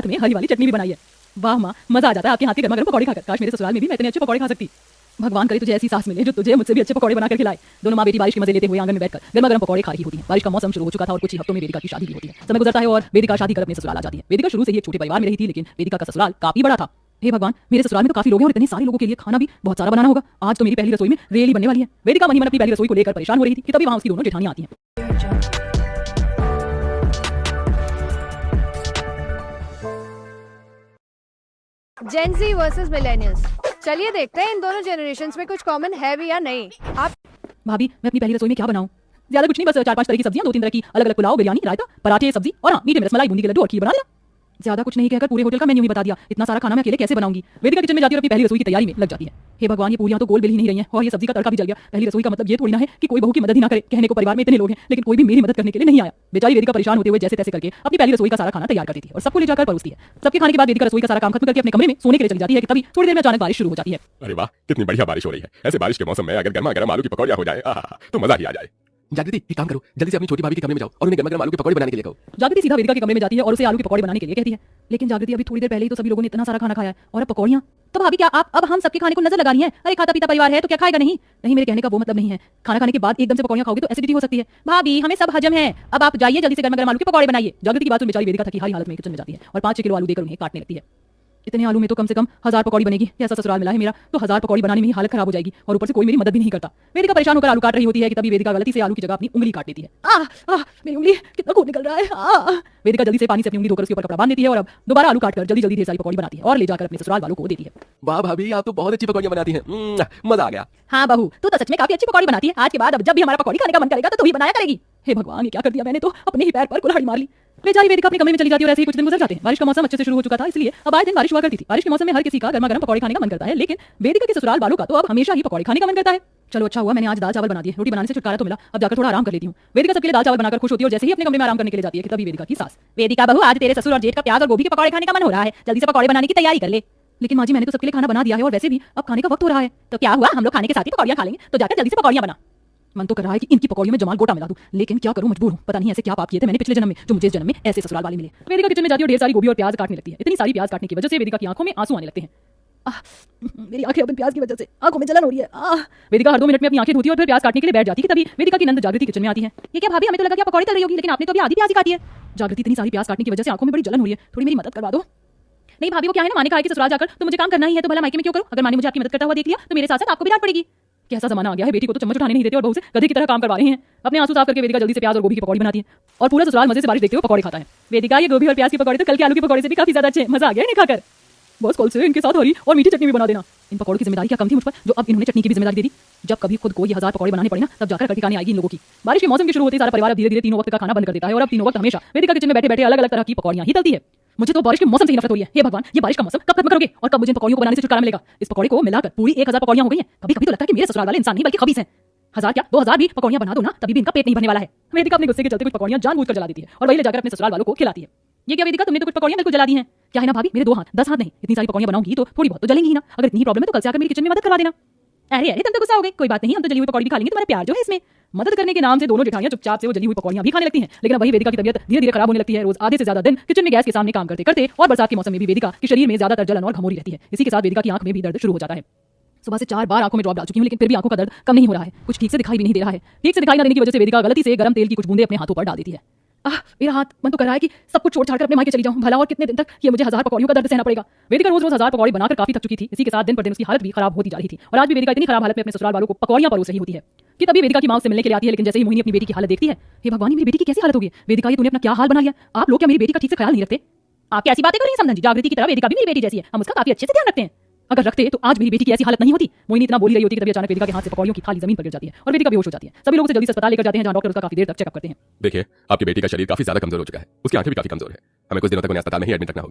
साथ में हरी वाली चटनी भी बनाई है। वाह माँ, मजा आ जाता है आपके हाथ के गर्मा गर्म पकौड़े खाकर। काश मेरे ससुराल में भी मैं इतने अच्छे पकौड़े खा सकती। भगवान करे तुझे ऐसी सास मिले जो तुझे मुझसे भी अच्छे पकौड़े बनाकर खिलाए। दोनों माँ बेटी बारिश के मजे लेते हुए आंगन में बैठकर गर्मा गर्म पकौड़े खा रही होती है। बारिश का मौसम शुरू हो चुका था और कुछ ही हफ्तों में वेदिका की शादी भी होती है। समय गुजरता है और वेदिका शादी कर अपने ससुराल आ जाती है। वेदिका शुरू से ही एक छोटे परिवार में रही थी, लेकिन वेदिका का ससुराल काफी बड़ा था। हे भगवान, मेरे ससुराल में तो काफी लोग हैं और इतने सारे लोगों के लिए खाना भी बहुत सारा बनाना होगा। आज तो मेरी पहली रसोई में रेली बनने वाली है। वेदिका मन ही मन अपनी पहली रसोई को लेकर परेशान हो रही थी कि तभी वहां उसकी दोनों जेठानी आती हैं। जेन ज़ी वर्सेस मिलेनियल्स। चलिए देखते हैं इन दोनों जनरेशन्स में कुछ कॉमन है भी या नहीं। आप भाभी, मैं अपनी पहली रसोई में क्या बनाऊं? ज्यादा कुछ नहीं, बस 4-5 तरह की सब्जियां, 2-3 तरह की अलग अलग पुलाव, बिरयानी, रायता, पराठे, सब्जी और हाँ मीठे में रसमलाई, बूंदी के लड्डू और खीर बना लिया। ज्यादा कुछ नहीं कहकर पूरे होटल का मेन्यू ही बता दिया। इतना सारा खाना मैं अकेले कैसे बनाऊंगी? वेदिका किचन में जाती है और अपनी पहली रसोई की तैयारी में लग जाती है। हे भगवान, ये पूरियां तो गोल बेल ही नहीं रही हैं और ये सब्जी का तड़का भी जल गया। पहली रसोई का मतलब ये थोड़ी ना है कि कोई बहू की मदद ही ना करे। कहने को परिवार में इतने लोग हैं, लेकिन कोई भी मेरी मदद करने के लिए नहीं आया। बेचारी वेदिका परेशान होते हुए जैसे तैसे करके अपनी पहली रसोई का सारा खाना तैयार करती थी और सबको ले जाकर परोसती है। सबके खाने के बाद वेदिका रसोई का सारा काम खत्म करके अपने कमरे में सोने के लिए चली जाती है कि तभी थोड़ी देर में अचानक बारिश शुरू हो जाती है। अरे वाह, कितनी बढ़िया बारिश हो रही है। ऐसे बारिश के मौसम में अगर गर्मा गर्म आलू की पकौड़ियां हो जाए तो मजा ही आ जाए। जागृति, एक काम करो, जल्दी से अपनी छोटी भाभी के कमरे में जाओ और उन्हें गर्मा गर्म आलू के पकौड़े बनाने के लिए कहो। जागृति सीधा वेदिका के कमरे में जाती है और उसे आलू के पकौड़े बनाने के लिए कहती है। लेकिन जागृति अभी थोड़ी देर पहले ही तो सभी लोगों ने इतना सारा खाना खाया है और अब पकौड़ियां। तो भाभी, क्या आप अब हम सबके खाने को नजर लगा रही हैं? अरे खाता पीता परिवार है तो क्या खाएगा नहीं? नहीं, मेरे कहने का वो मतलब नहीं है। खाना खाने के बाद एकदम से पकौड़ियां खाओगे तो एसिडिटी हो सकती है। भाभी, हमें सब हजम है। अब आप जाइए जल्दी से गर्मा गर्म आलू के पकौड़े बनाइए। जागृति की बात सुन बेचारी वेदिका थकी हारी हालत में किचन में जाती है और 5-6 किलो आलू देकर उन्हें काटने लगती है। इतने आलू में तो कम से कम 1000 पकौड़ी बनेगी। ऐसा ससुराल मिला है मेरा तो 1000 पकौड़ी बनाने में ही हालत खराब हो जाएगी और ऊपर से कोई मेरी मदद भी नहीं करता। वेदिका परेशान होकर आलू काट रही होती है कि तभी वेदिका गलती से आलू की जगह अपनी उंगली काट देती है। मेरी उंगली, कितना खून निकल रहा है। वेदिका जल्दी से पानी से अपनी उंगली धोकर उसके ऊपर कपड़ा बांध देती है और अब दोबारा आलू काटकर जल्दी जल्दी ढेर सारी पकौड़ी बनाती है और ले जाकर अपने ससुराल वालों को देती है। वाह भाभी, आप तो बहुत अच्छी पकौड़ियां बनाती हैं। मजा आ गया। हाँ बहू, तू तो सच में काफी अच्छी पकौड़ी बनाती है। आज के बाद अब जब भी हमारा पकौड़ी खाने का मन करेगा तो तू ही बनाया करेगी। हे भगवान, ये क्या कर दिया मैंने? तो अपने ही पैर पर कुल्हाड़ी मार ली। बेचारी वेदिका अपने कमरे में चली जाती है और ऐसे ही कुछ दिन गुजर जाते हैं। बारिश का मौसम अच्छे से शुरू हो चुका था, इसलिए अब आए दिन बारिश हुआ करती थी। बारिश के मौसम में हर किसी का गर्मा गर्म पकौड़े खाने का मन करता है, लेकिन वेदिका के ससुराल वालों का तो अब हमेशा ही पकौड़े खाने का मन करता है। चलो अच्छा हुआ मैंने आज दाल चावल बना दिए। रोटी बनाने से छुटकारा तो मिला, अब जाकर थोड़ा आराम कर लेती हूँ। वेदिका सबके लिए दाल चावल बनाकर खुश होती है और जैसे ही अपने कमरे में आराम करने के लिए जाती है कि तभी वेदिका की सास, वेदिका बहू, आज तेरे ससुर और जेठ का प्याज और गोभी के पकौड़े खाने का मन हो रहा है, जल्दी से पकौड़े बनाने की तैयारी कर ले। लेकिन माँ जी, मैंने तो सबके लिए खाना बना दिया है और वैसे भी अब खाने का वक्त हो रहा है। तो क्या हुआ, हम लोग खाने के साथ ही पकौड़ियां खा लेंगे। तो जाकर जल्दी से पकौड़ियां बना। मन तो कर रहा है कि इनकी पकौड़ियों में जमाल गोटा मिला दूं, लेकिन क्या करूं, मजबूर हूं। पता नहीं ऐसे क्या पाप किए थे मैंने पिछले जन्म में जो मुझे इस जन्म में ऐसे ससुराल वाले मिले। वेदिका किचन में जाती है और ढेर सारी गोभी और प्याज काटने लगती है। इतनी सारी प्याज काटने की वजह से वेदिका की आंखों में आंसू आने लगते हैं। मेरी आंखें अब प्याज की वजह से आंखों में जलन हो रही है। वेदिका हर 2 मिनट में अपनी आंखें धोती है और फिर प्याज काटने के लिए बैठ जाती है कि तभी वेदिका की नंद जागृति किचन में आती है। ये क्या भाभी, हमें तो लगा कि आप पकौड़ी तल रही होगी, लेकिन आपने तो अभी आधी प्याज ही काटी है। जागृति, इतनी सारी प्याज काटने की वजह से आंखों में बड़ी जलन हो रही है, थोड़ी मेरी मदद करवा दो। नहीं भाभी, वो क्या है ना, माने कहा कि ससुराल जाकर तो मुझे काम करना ही है, तो भला मायके में क्यों करूं? अगर माने मुझे आपकी मदद करता हुआ देख लिया तो मेरे साथ साथ आपको भी डांट पड़ेगी। कैसा जमाना आ गया है, बेटी को तो चम्मच उठाने नहीं देते और बहू से गधे की तरह काम करवा रहे हैं। अपने आंसू साफ करके वेदिका जल्दी से प्याज और गोभी की पकौड़ी बनाती है और पूरा ससुराल मजे से बारिश देखते हुए पकौड़े खाता है। वेदिका, ये गोभी और प्याज की पकौड़े तो कल के आलू की पकौड़े से भी काफी ज्यादा अच्छे, मजा आ गया इन्हें खाकर। बस कल से इनके साथ हरी और मीठी चटनी भी बना देना। इन पकौड़ों की जिम्मेदारी क्या कम थी मुझ पर, जो अब इन्होंने चटनी की भी जिम्मेदारी दे दी। जब कभी खुद को ये 1000 पकौड़े बनाने पड़े ना, तब जाकर कटी कानी आएगी इन लोगों की। बारिश के मौसम के शुरू होते ही सारा परिवार धीरे धीरे तीनों वक्त का खाना बंद कर देता है और अब तीनों वक्त हमेशा वेदिका किचन में बैठे बैठे अलग अलग तरह की पकौड़ियां ही तलती है। मुझे तो बारिश के मौसम से ही नफरत हो रही है। हे भगवान, ये बारिश का मौसम कब खत्म करोगे और कब मुझे इन पकौड़ियों को बनाने से छुटकारा मिलेगा? इस पकौड़े को मिलाकर पूरी 1000 पकौड़ियां हो गई हैं। कभी कभी तो लगता है कि मेरे ससुराल वाले इंसान नहीं बल्कि खबीस हैं। 1000 क्या 2000 भी पकौड़ियां बना दो ना, तभी भी इनका पेट नहीं भरने वाला है। वेदिका अपने गुस्से के चलते कुछ पकौड़ियां जानबूझकर जला देती है और वही ले जाकर अपने ससुराल वालों को खिलाती है। ये क्या वेदिका, तुमने तो कुछ पकौड़ियां बिल्कुल जला दी हैं। क्या है ना भाभी, मेरे 2 हाथ 10 हाथ नहीं, इतनी सारी पकौड़ियां बनाऊंगी तो थोड़ी बहुत तो जलेंगी ही ना। अगर इतनी ही प्रॉब्लम है तो कल से आकर मेरी किचन में मदद करवा देना। अरे अरे, तुम तो गुस्सा हो गई, कोई बात नहीं, हम तो जली हुई पकौड़ी भी खा लेंगे, तुम्हारा प्यार जो है इसमें। मदद करने के नाम से दोनों जेठानियां चुपचाप से वो जली हुई पकौड़ियां भी खाने लगती हैं। लेकिन अब वही वेदिका की तबीयत धीरे धीरे खराब होने लगती है। रोज आधे से ज्यादा दिन किचन में गैस के सामने काम करते करते और बरसात के मौसम में भी वेदिका के शरीर में ज्यादातर जलन और घमौरी रहती है। इसी के साथ वेदिका की आंख में भी दर्द शुरू हो जाता है। सुबह से 4 बार आंखों में ड्रॉप डाल चुकी हूं, लेकिन फिर भी आंखों का दर्द कम नहीं हो रहा है। कुछ ठीक से दिखाई भी नहीं दे रहा है। ठीक से दिखाई न देने की वजह से वेदिका गलती से गर्म तेल की कुछ बूंदे अपने हाथों पर डाल देती है। मेरा हाथ, मन तो कर रहा है कि सब कुछ छोड़ छाड़ कर अपने मायके चली जाऊं। भला और कितने दिन तक ये मुझे 1000 पकौड़ियों का दर्द सहना पड़ेगा। वेदिका रोज रोज 1000 पकौड़ी बनाकर काफी थक चुकी थी। इसी के साथ दिन पर दिन उसकी हालत भी खराब होती जा रही थी और आज भी वेदिका इतनी खराब हालत में अपने ससुराल वालों को पकौड़ियां परोस रही होती है कि तभी वेदिका की मां से मिलने के लिए आती है। लेकिन जैसे ही मोहिनी अपनी बेटी की हालत देखती है, हे भगवान, मेरी बेटी की कैसी हालत होगी? वेदिका, ये तूने अपना क्या हाल बना लिया? आप लोग क्या मेरी बेटी का ठीक से ख्याल नहीं रखते? आप कैसी बातें कर रही हैं समझी? जागृति की तरह वेदिका भी मेरी बेटी जैसी है, हम उसका काफी अच्छे से ध्यान रखते हैं। अगर रखते तो आज मेरी बेटी की ऐसी हालत नहीं होती। मोहिनी इतना बोली रही होती कि तभी अचानक वेदिका के हाथ से पकौड़ियों की थाली जमीन पर गिर जाती है और वेदिका बेहोश हो जाती है। सभी लोग उसे जल्दी से अस्पताल लेकर जाते हैं, जहां डॉक्टर उसका काफी देर तक चेकअप करते हैं। देखिए, आपकी बेटी का शरीर काफी ज्यादा कमजोर हो चुका है, उसकी आंखें भी काफी कमजोर है। हमें कुछ दिनों तक उन्हें अस्पताल में ही एडमिट रखना होगा।